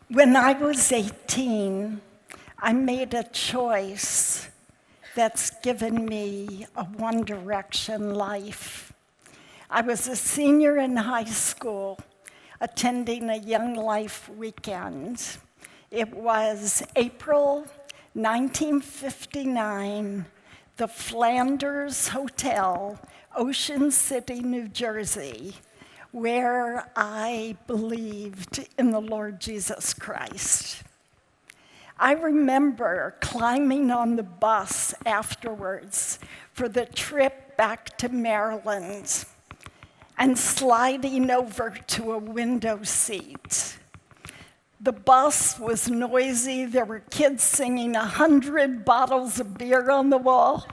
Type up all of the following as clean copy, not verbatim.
When I was 18, I made a choice that's given me a One Direction life. I was a senior in high school, attending a Young Life weekend. It was April 1959, the Flanders Hotel, Ocean City, New Jersey, where I believed in the Lord Jesus Christ. I remember climbing on the bus afterwards for the trip back to Maryland and sliding over to a window seat. The bus was noisy. There were kids singing 100 bottles of beer on the wall.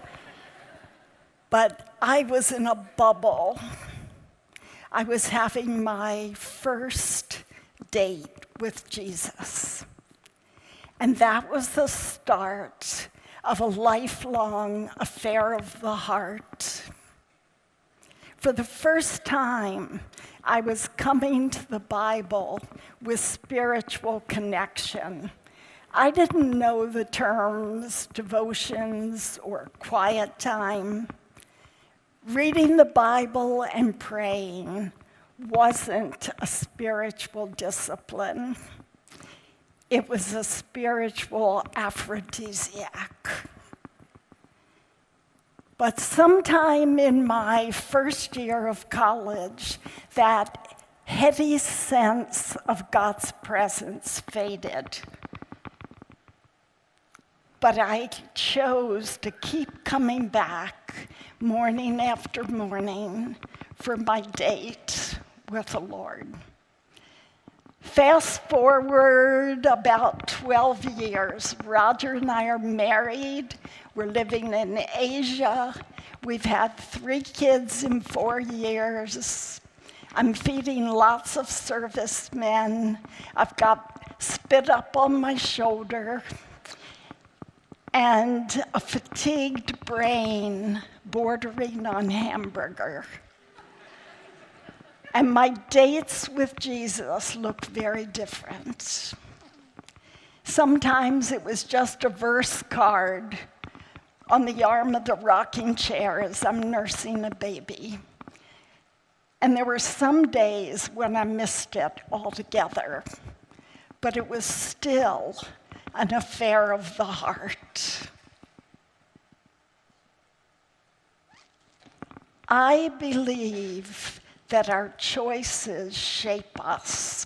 But I was in a bubble. I was having my first date with Jesus. And that was the start of a lifelong affair of the heart. For the first time, I was coming to the Bible with spiritual connection. I didn't know the terms devotions or quiet time. Reading the Bible and praying wasn't a spiritual discipline. It was a spiritual aphrodisiac. But sometime in my first year of college, that heady sense of God's presence faded. But I chose to keep coming back morning after morning for my date with the Lord. Fast forward about 12 years. Roger and I are married. We're living in Asia. We've had 3 kids in 4 years. I'm feeding lots of servicemen. I've got spit up on my shoulder and a fatigued brain bordering on hamburger. And my dates with Jesus looked very different. Sometimes it was just a verse card on the arm of the rocking chair as I'm nursing a baby. And there were some days when I missed it altogether, but it was still an affair of the heart. I believe that our choices shape us.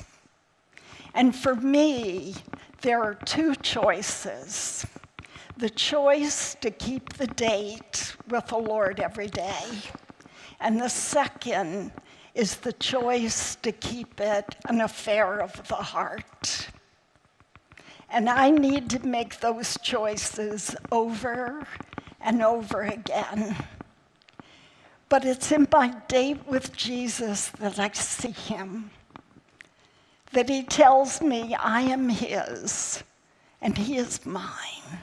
And for me, there are 2 choices. The choice to keep the date with the Lord every day. And the second is the choice to keep it an affair of the heart. And I need to make those choices over and over again. But it's in my date with Jesus that I see him, that he tells me I am his and he is mine.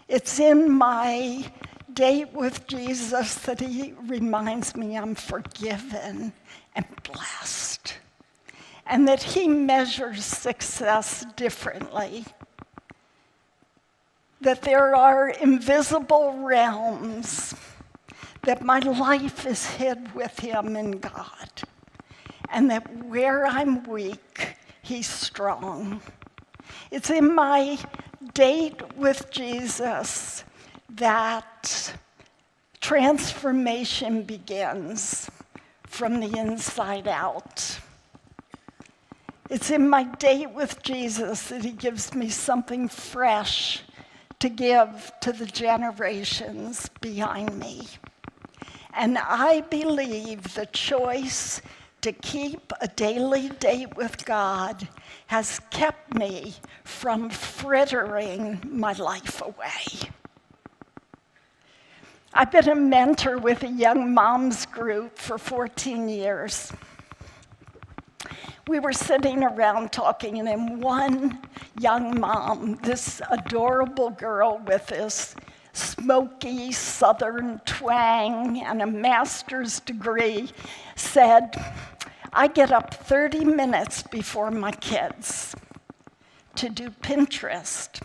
It's in my date with Jesus that he reminds me I'm forgiven and blessed, and that he measures success differently, that there are invisible realms, that my life is hid with him in God, and that where I'm weak, he's strong. It's in my date with Jesus that transformation begins from the inside out. It's in my date with Jesus that he gives me something fresh to give to the generations behind me. And I believe the choice to keep a daily date with God has kept me from frittering my life away. I've been a mentor with a young moms group for 14 years. We were sitting around talking, and one young mom, this adorable girl with this smoky Southern twang and a master's degree, said, I get up 30 minutes before my kids to do Pinterest.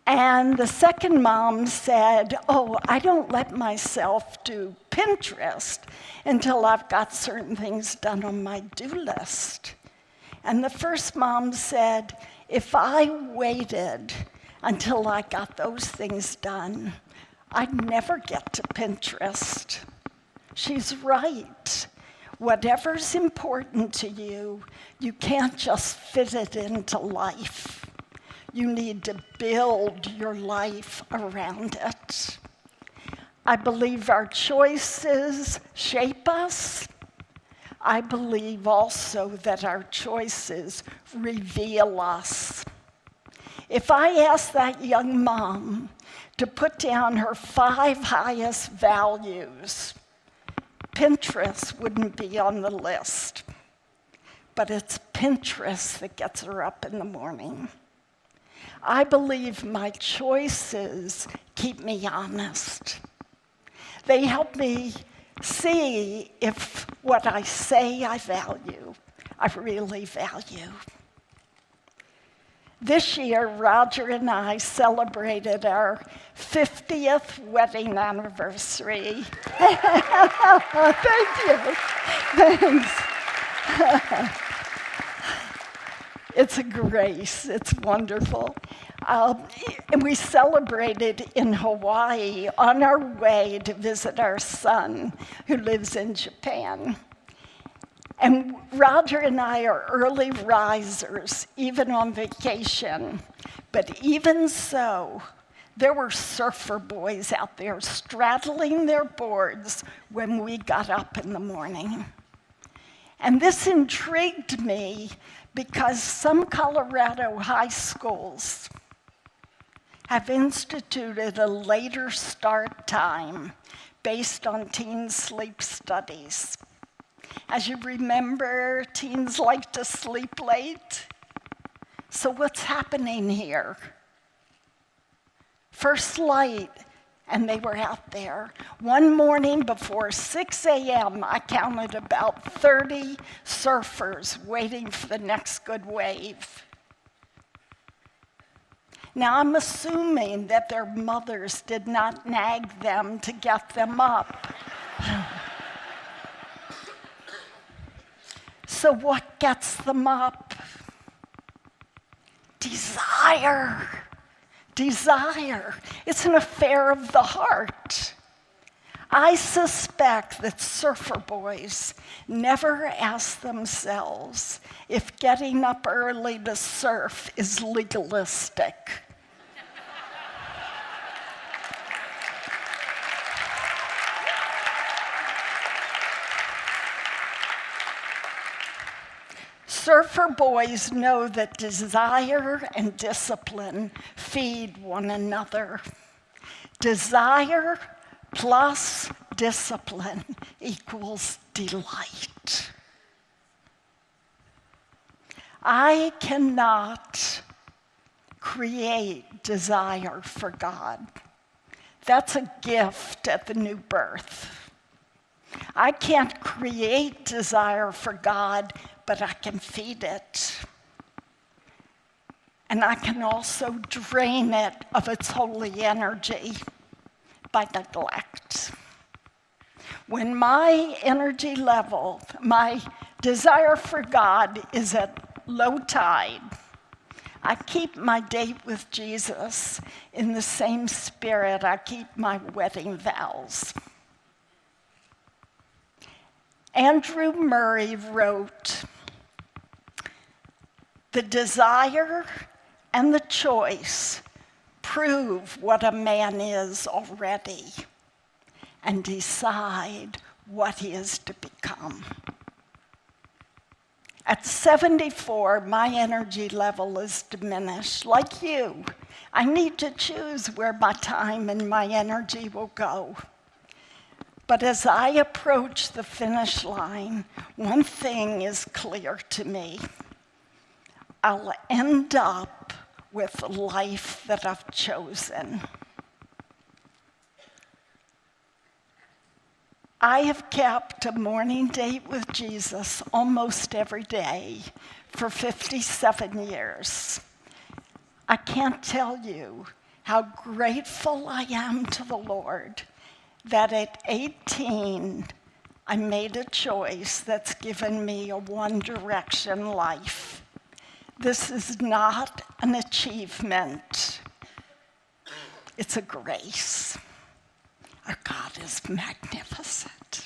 And the second mom said, oh, I don't let myself do Pinterest until I've got certain things done on my do list. And the first mom said, if I waited until I got those things done, I'd never get to Pinterest. She's right. Whatever's important to you, you can't just fit it into life. You need to build your life around it. I believe our choices shape us. I believe also that our choices reveal us. If I asked that young mom to put down her 5 highest values, Pinterest wouldn't be on the list. But it's Pinterest that gets her up in the morning. I believe my choices keep me honest. They help me see if what I say I value, I really value. This year, Roger and I celebrated our 50th wedding anniversary. Thank you. Thanks. It's a grace. It's wonderful. And we celebrated in Hawaii on our way to visit our son, who lives in Japan. And Roger and I are early risers, even on vacation. But even so, there were surfer boys out there straddling their boards when we got up in the morning. And this intrigued me because some Colorado high schools have instituted a later start time based on teen sleep studies. As you remember, teens like to sleep late. So what's happening here? First light, and they were out there. One morning before 6 a.m., I counted about 30 surfers waiting for the next good wave. Now, I'm assuming that their mothers did not nag them to get them up. So what gets them up? Desire. Desire. It's an affair of the heart. I suspect that surfer boys never ask themselves if getting up early to surf is legalistic. Surfer boys know that desire and discipline feed one another. Desire plus discipline equals delight. I cannot create desire for God. That's a gift at the new birth. I can't create desire for God, but I can feed it. And I can also drain it of its holy energy by neglect. When my energy level, my desire for God is at low tide, I keep my date with Jesus in the same spirit I keep my wedding vows. Andrew Murray wrote, "The desire and the choice prove what a man is already and decide what he is to become." At 74, my energy level is diminished. Like you, I need to choose where my time and my energy will go. But as I approach the finish line, one thing is clear to me. I'll end up with the life that I've chosen. I have kept a morning date with Jesus almost every day for 57 years. I can't tell you how grateful I am to the Lord that at 18, I made a choice that's given me a one-direction life. This is not an achievement. It's a grace. Our God is magnificent.